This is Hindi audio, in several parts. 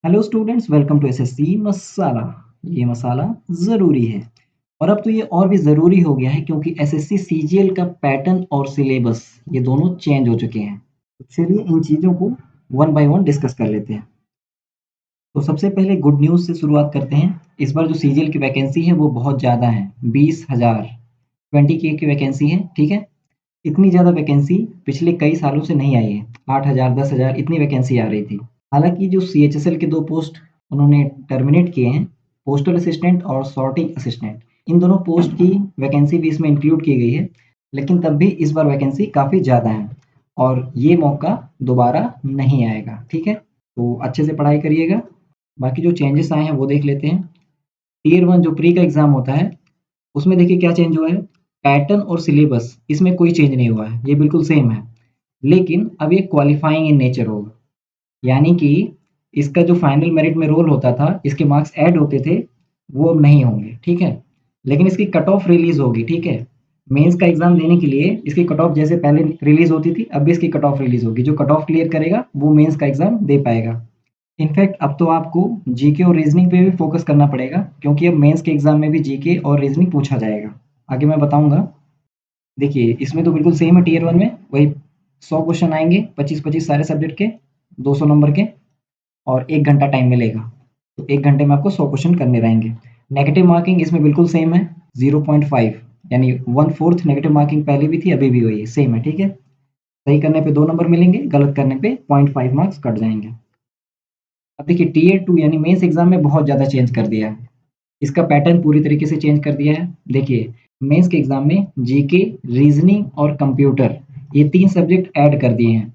Hello students, welcome to SSC Masala. ये मसाला ज़रूरी है और अब तो ये और भी ज़रूरी हो गया है क्योंकि एसएससी सीजीएल का पैटर्न और सिलेबस ये दोनों चेंज हो चुके हैं। तो चलिए इन चीज़ों को वन बाय वन डिस्कस कर लेते हैं। तो सबसे पहले गुड न्यूज़ से शुरुआत करते हैं। इस बार जो सीजीएल की वैकेंसी है वो बहुत ज़्यादा है, 20,000 20K की वैकेंसी है। ठीक है, इतनी ज़्यादा वैकेंसी पिछले कई सालों से नहीं आई है। 8,000 10,000 इतनी वैकेंसी आ रही थी। हालांकि जो सीएचएसएल के दो पोस्ट उन्होंने टर्मिनेट किए हैं, पोस्टल असिस्टेंट और सॉर्टिंग असिस्टेंट, इन दोनों पोस्ट की वैकेंसी भी इसमें इंक्लूड की गई है। लेकिन तब भी इस बार वैकेंसी काफ़ी ज़्यादा है और ये मौका दोबारा नहीं आएगा। ठीक है, तो अच्छे से पढ़ाई करिएगा। बाकी जो चेंजेस आए हैं वो देख लेते हैं। टीयर वन जो प्री का एग्ज़ाम होता है उसमें देखिए क्या चेंज हुआ है। पैटर्न और सिलेबस इसमें कोई चेंज नहीं हुआ है, ये बिल्कुल सेम है। लेकिन अब ये क्वालिफाइंग इन नेचर होगा, यानी कि इसका जो फाइनल मेरिट में रोल होता था, इसके मार्क्स ऐड होते थे, वो अब नहीं होंगे। ठीक है, लेकिन इसकी कट ऑफ रिलीज होगी। ठीक है, मेंस का एग्जाम देने के लिए इसकी कट ऑफ जैसे पहले रिलीज होती थी, अब भी इसकी कट ऑफ रिलीज होगी। जो कट ऑफ क्लियर करेगा वो मेंस का एग्जाम दे पाएगा। इनफैक्ट अब तो आपको जीके और रीजनिंग पे भी फोकस करना पड़ेगा क्योंकि अब मेंस के एग्जाम में भी जीके और रीजनिंग पूछा जाएगा। आगे मैं बताऊंगा। देखिए इसमें तो बिल्कुल सेम है, टीयर वन में वही 100 क्वेश्चन आएंगे, 25-25 सारे सब्जेक्ट के, 200 नंबर के, और 1 घंटा टाइम मिलेगा। तो 1 घंटे में आपको 100 क्वेश्चन करने रहेंगे। नेगेटिव मार्किंग इसमें बिल्कुल सेम है, 0.5, यानी 1/4 नेगेटिव मार्किंग पहले भी थी, अभी भी वही है, सेम है। ठीक है, सही करने पे 2 नंबर मिलेंगे, गलत करने पे 0.5 मार्क्स कट जाएंगे। अब देखिए टीयर टू यानी मेंस एग्जाम में बहुत ज़्यादा चेंज कर दिया है। इसका पैटर्न पूरी तरीके से चेंज कर दिया है। देखिए मेंस के एग्जाम में जीके, रीजनिंग और कंप्यूटर, ये 3 सब्जेक्ट ऐड कर दिए हैं।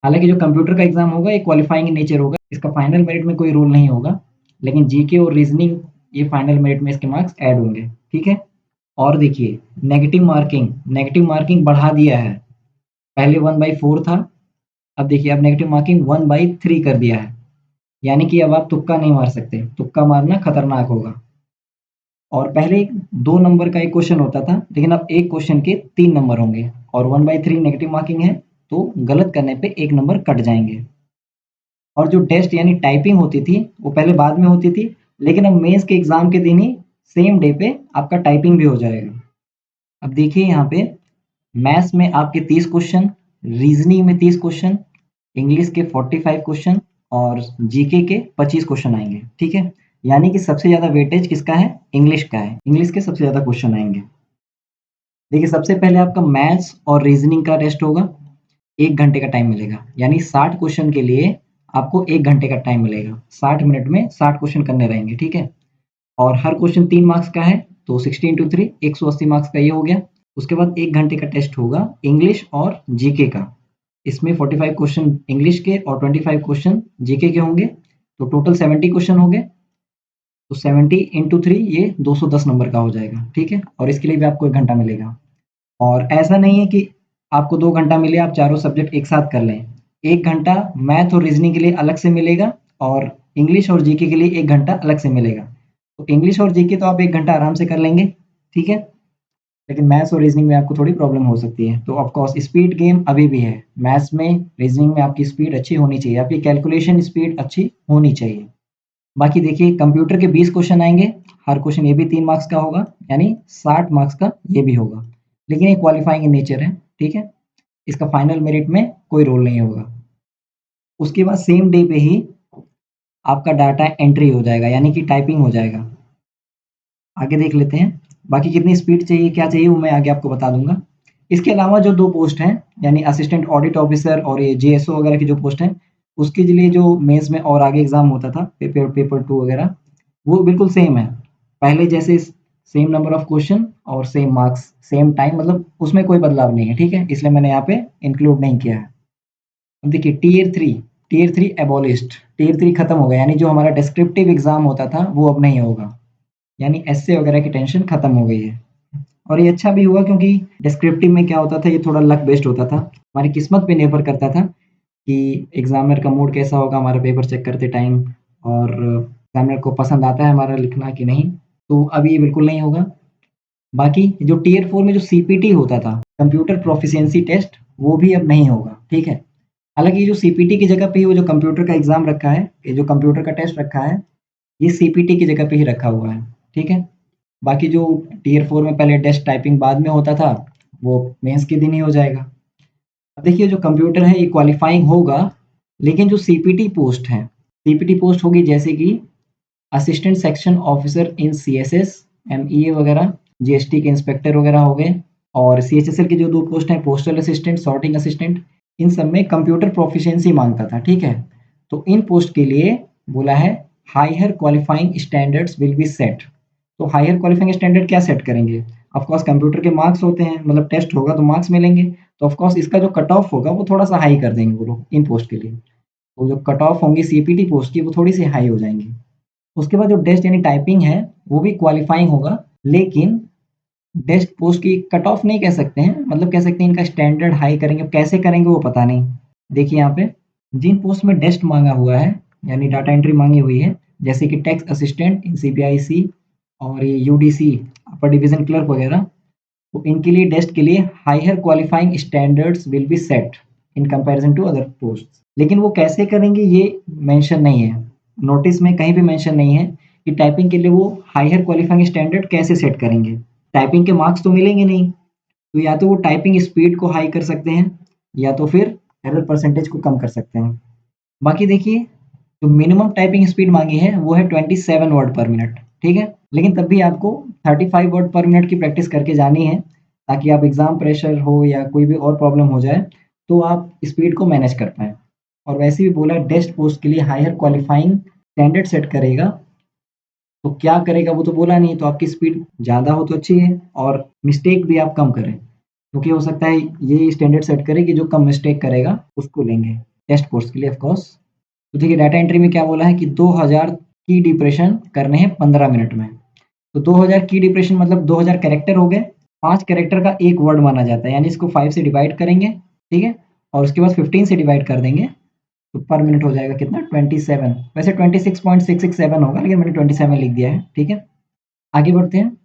हालांकि जो कंप्यूटर का एग्जाम होगा ये क्वालिफाइंग इन नेचर होगा, इसका फाइनल मेरिट में कोई रोल नहीं होगा। लेकिन जीके और रीजनिंग ये फाइनल मेरिट में इसके मार्क्स ऐड होंगे। ठीक है, और देखिए नेगेटिव मार्किंग बढ़ा दिया है। पहले 1/4 था, अब देखिए अब नेगेटिव मार्किंग 1/3 कर दिया है। यानी कि अब आप तुक्का नहीं मार सकते, तुक्का मारना खतरनाक होगा। और पहले 2 नंबर का एक क्वेश्चन होता था, लेकिन अब एक क्वेश्चन के 3 नंबर होंगे और 1/3 नेगेटिव मार्किंग है, तो गलत करने पे 1 नंबर कट जाएंगे। और जो टेस्ट यानी टाइपिंग होती थी वो पहले बाद में होती थी, लेकिन अब मेंस के एग्जाम के दिन ही सेम डे पे आपका टाइपिंग भी हो जाएगा। अब देखिए यहाँ पे मैथ्स में आपके 30 क्वेश्चन, रीजनिंग में 30 क्वेश्चन, इंग्लिश के 45 क्वेश्चन और जीके के 25 क्वेश्चन आएंगे। ठीक है, यानी कि सबसे ज्यादा वेटेज किसका है, इंग्लिश का है। इंग्लिश के सबसे ज्यादा क्वेश्चन आएंगे। देखिए सबसे पहले आपका मैथ्स और रीजनिंग का टेस्ट होगा, 1 घंटे का टाइम मिलेगा, यानी 60 क्वेश्चन के लिए आपको 1 घंटे का टाइम मिलेगा। 60 मिनट में 60 क्वेश्चन करने रहेंगे। ठीक है, और हर क्वेश्चन 3 मार्क्स का है, तो 16 × 3 180 मार्क्स का ये हो गया। उसके बाद 1 घंटे का टेस्ट होगा इंग्लिश और जीके का। इसमें 45 क्वेश्चन इंग्लिश के और 25 क्वेश्चन जीके के होंगे, तो टोटल 70 क्वेश्चन हो गए। तो 70 × 3 ये 210 नंबर का हो जाएगा। ठीक है, और इसके लिए भी आपको 1 घंटा मिलेगा। और ऐसा नहीं है कि आपको 2 घंटा मिले आप चारों सब्जेक्ट एक साथ कर लें। 1 घंटा मैथ और रीजनिंग के लिए अलग से मिलेगा और इंग्लिश और जीके के लिए 1 घंटा अलग से मिलेगा। तो इंग्लिश और जीके तो आप 1 घंटा आराम से कर लेंगे। ठीक है, लेकिन मैथ्स और रीजनिंग में आपको थोड़ी प्रॉब्लम हो सकती है। तो ऑफकोर्स स्पीड गेम अभी भी है। मैथ्स में, रीजनिंग में आपकी स्पीड अच्छी होनी चाहिए, आपकी कैलकुलेशन स्पीड अच्छी होनी चाहिए। बाकी देखिए कंप्यूटर के 20 क्वेश्चन आएंगे, हर क्वेश्चन ये भी 3 मार्क्स का होगा, यानी 60 मार्क्स का ये भी होगा। लेकिन ये क्वालिफाइंग इन नेचर है। ठीक है, इसका फाइनल मेरिट में कोई रोल नहीं होगा। उसके बाद सेम डे पे ही आपका डाटा एंट्री हो जाएगा, यानी कि टाइपिंग हो जाएगा। आगे देख लेते हैं। बाकी कितनी स्पीड चाहिए, क्या चाहिए, वो मैं आगे आपको बता दूंगा। इसके अलावा जो 2 पोस्ट हैं, यानी असिस्टेंट ऑडिट ऑफिसर और ये जेएसओ वगैरह की जो पोस्ट हैं, उसके लिए जो मेंस में और आगे एग्जाम होता था, पेपर 2 वगैरह, वो बिल्कुल सेम है। पहले जैसे सेम नंबर ऑफ क्वेश्चन और सेम मार्क्स, सेम टाइम, मतलब उसमें कोई बदलाव नहीं है। ठीक है, इसलिए मैंने यहाँ पे इंक्लूड नहीं किया है। अब देखिए tier three abolished, tier three खत्म हो गया, यानी जो हमारा डिस्क्रिप्टिव एग्जाम होता था वो अब नहीं होगा। यानी एसए वगैरह की टेंशन खत्म हो गई है। और ये अच्छा भी हुआ क्योंकि डिस्क्रिप्टिव में क्या होता था, ये थोड़ा लक बेस्ड होता था, हमारी किस्मत पे निर्भर करता था कि एग्जामिनर का मूड कैसा होगा हमारा पेपर चेक करते टाइम, और एग्जामिनर को पसंद आता है हमारा लिखना कि नहीं। तो अब ये बिल्कुल नहीं होगा। बाकी जो टीयर 4 में जो सीपीटी होता था, कंप्यूटर प्रोफिशिएंसी टेस्ट, वो भी अब नहीं होगा। ठीक है, हालाँकि ये जो सीपीटी की जगह पे ही वो जो कंप्यूटर का एग्ज़ाम रखा है, ये जो कंप्यूटर का टेस्ट रखा है, ये सीपीटी की जगह पे ही रखा हुआ है, ठीक है? बाकी जो टियर 4 में पहले टेस्ट टाइपिंग बाद में होता था, वो मेंस के दिन ही हो जाएगा। अब देखिए जो कंप्यूटर है ये क्वालीफाइंग होगा, लेकिन जो सीपीटी पोस्ट है, सीपीटी पोस्ट होगी जैसे कि assistant section officer in CSS, MEA वगैरह, जीएसटी के इंस्पेक्टर वगैरह हो गए और सीएचएसएल की जो 2 पोस्ट हैं पोस्टल असिस्टेंट, सॉर्टिंग असिस्टेंट, इन सब में कंप्यूटर प्रोफिशिएंसी माँगता था, ठीक है? तो इन पोस्ट के लिए बोला है higher qualifying standards will be set. तो हायर क्वालीफाइंग स्टैंडर्ड क्या सेट करेंगे? ऑफ कोर्स कंप्यूटर के मार्क्स होते हैं, मतलब टेस्ट होगा तो मार्क्स मिलेंगे, तो ऑफ कोर्स इसका जो कट ऑफ होगा वो थोड़ा-सा हाई कर देंगे वो लोग इन पोस्ट के लिए। तो जो कट ऑफ होंगी सीपीटी पोस्ट की वो थोड़ी-सी हाई हो जाएँगी। उसके बाद जो डेस्ट यानी टाइपिंग है, वो भी क्वालीफाइंग होगा, लेकिन डेस्ट पोस्ट की कट ऑफ नहीं कह सकते हैं, मतलब कह सकते हैं इनका स्टैंडर्ड हाई करेंगे, अब कैसे करेंगे वो पता नहीं। देखिए यहाँ पे, जिन पोस्ट में डेस्ट माँगा हुआ है, यानी डाटा एंट्री माँगी हुई है, जैसे कि टैक्स असिस्टेंट इन सीबीआईसी और ये यूडीसी, अपर डिवीज़न क्लर्क वगैरह, तो इनके लिए डेस्ट के लिए higher qualifying standards will be set in comparison to other posts. लेकिन वो कैसे करेंगे ये मेंशन नहीं है। नोटिस में कहीं भी मेंशन नहीं है कि टाइपिंग के लिए वो हायर क्वालीफाइंग स्टैंडर्ड कैसे सेट करेंगे। टाइपिंग के मार्क्स तो मिलेंगे नहीं, तो या तो वो टाइपिंग स्पीड को हाई कर सकते हैं या तो फिर एरर परसेंटेज को कम कर सकते हैं। बाकी देखिए, जो मिनिमम टाइपिंग स्पीड मांगी है वो है 27 वर्ड पर मिनट, ठीक है? लेकिन तब भी आपको 35 वर्ड पर मिनट की प्रैक्टिस करके जानी है, ताकि आप एग्ज़ाम प्रेशर हो या कोई भी और प्रॉब्लम हो जाए, तो आप स्पीड को मैनेज कर पाएँ। और वैसे भी बोला डेस्ट पोस्ट के लिए हायर क्वालीफाइंग स्टैंडर्ड सेट करेगा, तो क्या करेगा वो तो बोला नहीं, तो आपकी स्पीड ज़्यादा हो तो अच्छी है और मिस्टेक भी आप कम करें। क्योंकि हो सकता है ये स्टैंडर्ड सेट करे कि जो कम मिस्टेक करेगा उसको लेंगे, टेस्ट कोर्स के लिए ऑफ कोर्स। तो देखिए डाटा एंट्री में क्या बोला है कि 2000 की डिप्रेशन करने हैं 15 मिनट में। तो 2000 की डिप्रेशन मतलब 2000 कैरेक्टर हो गए, 5 कैरेक्टर का 1 वर्ड माना जाता है, यानी इसको 5 से डिवाइड करेंगे, ठीक है? और उसके बाद 15 से डिवाइड कर देंगे, तो पर मिनट हो जाएगा कितना 27। वैसे 26.667 होगा, लेकिन मैंने 27 लिख दिया है, ठीक है? आगे बढ़ते हैं।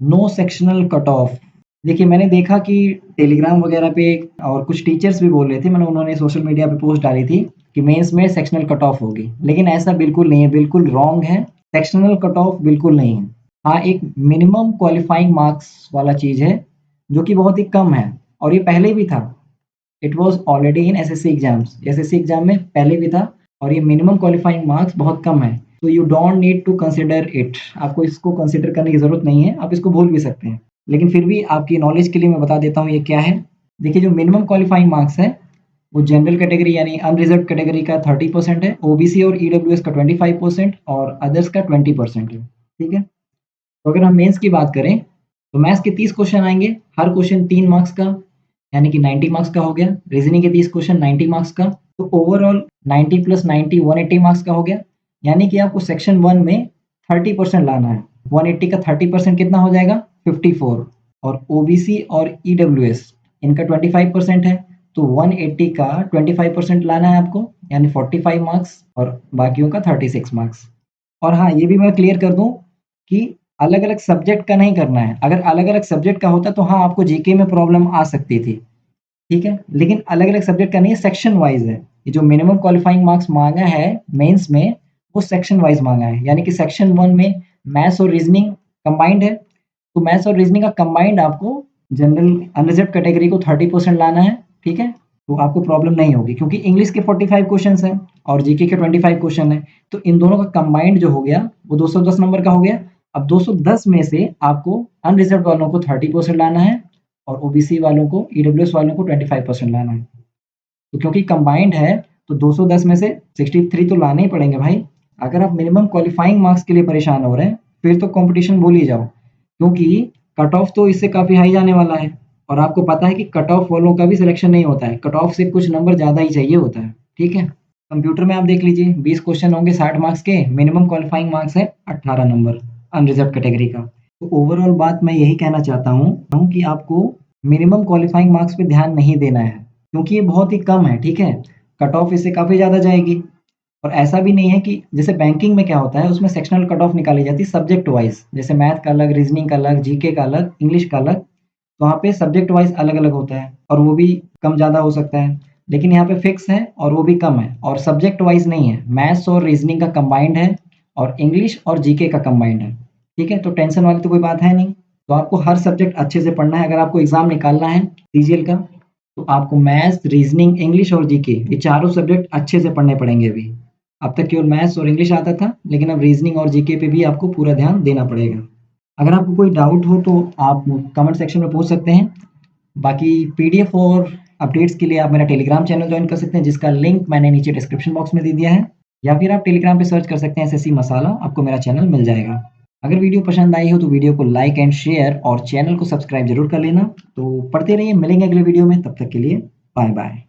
No sectional cut off. देखिए मैंने देखा कि टेलीग्राम वगैरह पे और कुछ टीचर्स भी बोल रहे थे, मैंने उन्होंने सोशल मीडिया पे पोस्ट डाली थी कि मेंस में सेक्शनल कट ऑफ होगी, लेकिन ऐसा बिल्कुल नहीं है, बिल्कुल रॉन्ग है। सेक्शनल कट ऑफ बिल्कुल नहीं है। हाँ, एक मिनिमम क्वालिफाइंग मार्क्स वाला चीज़ है, जो कि बहुत ही कम है और ये पहले भी था। It was already in SSC exams. SSC exam में पहले भी था और ये मिनिमम क्वालिफाइंग मार्क्स बहुत कम है। तो you don't need to consider it. आपको इसको कंसिडर करने की ज़रूरत नहीं है, आप इसको भूल भी सकते हैं। लेकिन फिर भी आपकी नॉलेज के लिए मैं बता देता हूँ ये क्या है। देखिए जो मिनिमम क्वालिफाइंग मार्क्स है, वो जनरल कैटेगरी यानी अनरिजर्व्ड कैटेगरी का 30% है, ओबीसी और ईडब्ल्यूएस का 25% और अदर्स का 20% है। ठीक है? तो अगर हम मेंस की बात करें, तो मैथ्स के 30 क्वेश्चन आएँगे, हर क्वेश्चन 3 मार्क्स का, यानी कि 90 मार्क्स का हो गया। रीज़निंग के 30 क्वेश्चन 90 मार्क्स का, तो ओवरऑल 90 प्लस 90 180 मार्क्स का हो गया। यानी कि आपको सेक्शन 1 में 30% लाना है। 180 का 30% कितना हो जाएगा? 54। और ओबीसी और ईडब्ल्यूएस इनका 25% है, तो 180 का 25% लाना है आपको, यानी 45 मार्क्स और बाकियों का 36 मार्क्स। और हाँ, ये भी मैं क्लियर कर दूँ कि अलग-अलग सब्जेक्ट का नहीं करना है। अगर अलग-अलग सब्जेक्ट का होता तो हाँ, आपको जीके में प्रॉब्लम आ सकती थी, ठीक है? लेकिन अलग-अलग सब्जेक्ट का नहीं है, सेक्शन वाइज़ है। ये जो मिनिमम क्वालिफाइंग मार्क्स माँगा है मेंस में, वो सेक्शन वाइज़ माँगा है। यानी कि सेक्शन 1 में मैथ्स और रीज़निंग कंबाइंड है, तो मैथ्स और रीज़निंग का कंबाइंड आपको जनरल अनरिजर्व्ड कैटेगरी को 30% लाना है, ठीक है? तो आपको प्रॉब्लम नहीं होगी क्योंकि इंग्लिश के 45 क्वेश्चन्स हैं और जीके के 25 क्वेश्चन हैं। तो इन दोनों का कंबाइंड जो हो गया, वो 210 नंबर का हो गया। अब 210 में से आपको अनरिजर्व्ड वालों को 30% लाना है और ओबीसी वालों को, ईडब्ल्यूएस वालों को 25% लाना है। तो क्योंकि कंबाइंड है, तो 210 में से 63 तो लाने ही पड़ेंगे भाई। अगर आप मिनिमम क्वालिफाइंग मार्क्स के लिए परेशान हो रहे हैं, फिर तो कॉम्पिटिशन भूल ही जाओ, क्योंकि कट ऑफ तो इससे काफ़ी हाई जाने वाला है और आपको पता है कि कट ऑफ वालों का भी सिलेक्शन नहीं होता है, कट ऑफ से कुछ नंबर ज़्यादा ही चाहिए होता है, ठीक है? कंप्यूटर में आप देख लीजिए 20 क्वेश्चन होंगे 60 मार्क्स के, मिनिमम क्वालिफाइंग मार्क्स है 18 नंबर अनरिजर्व्ड कैटेगरी का। तो ओवरऑल बात मैं यही कहना चाहता हूँ कि आपको मिनिमम क्वालिफाइंग मार्क्स पे ध्यान नहीं देना है, क्योंकि ये बहुत ही कम है, ठीक है? कट ऑफ इससे काफ़ी ज़्यादा जाएगी और ऐसा भी नहीं है कि जैसे बैंकिंग में क्या होता है, उसमें सेक्शनल कट ऑफ निकाली जाती है सब्जेक्ट वाइज़, जैसे मैथ का अलग, रीज़निंग का अलग, जीके का अलग, इंग्लिश का अलग, तो वहाँ पे सब्जेक्ट वाइज़ अलग-अलग होता है और वो भी कम ज़्यादा हो सकता है। लेकिन यहाँ पे फिक्स है और वो भी कम है और सब्जेक्ट वाइज नहीं है, मैथ्स और रीजनिंग का कंबाइंड है और इंग्लिश और जीके का कंबाइंड है। ठीक है, तो टेंशन वाली तो कोई बात है नहीं। तो आपको हर सब्जेक्ट अच्छे से पढ़ना है। अगर आपको एग्जाम निकालना है सीजीएल का, तो आपको मैथ्स, रीजनिंग, इंग्लिश और जीके ये चारों सब्जेक्ट अच्छे से पढ़ने पड़ेंगे अभी। अब तक केवल मैथ्स और इंग्लिश आता था, लेकिन अब रीजनिंग और जीके पे भी आपको पूरा ध्यान देना पड़ेगा। अगर आपको कोई डाउट हो तो आप कमेंट सेक्शन में पूछ सकते हैं। बाकी पीडीएफ और अपडेट्स के लिए आप मेरा टेलीग्राम चैनल ज्वाइन कर सकते हैं, जिसका लिंक मैंने नीचे डिस्क्रिप्शन बॉक्स में दे दिया है, या फिर आप टेलीग्राम पे सर्च कर सकते हैं एसएससी मसाला, आपको मेरा चैनल मिल जाएगा। अगर वीडियो पसंद आई हो तो वीडियो को लाइक एंड शेयर और चैनल को सब्सक्राइब जरूर कर लेना। तो पढ़ते रहिए, मिलेंगे अगले वीडियो में, तब तक के लिए बाय बाय।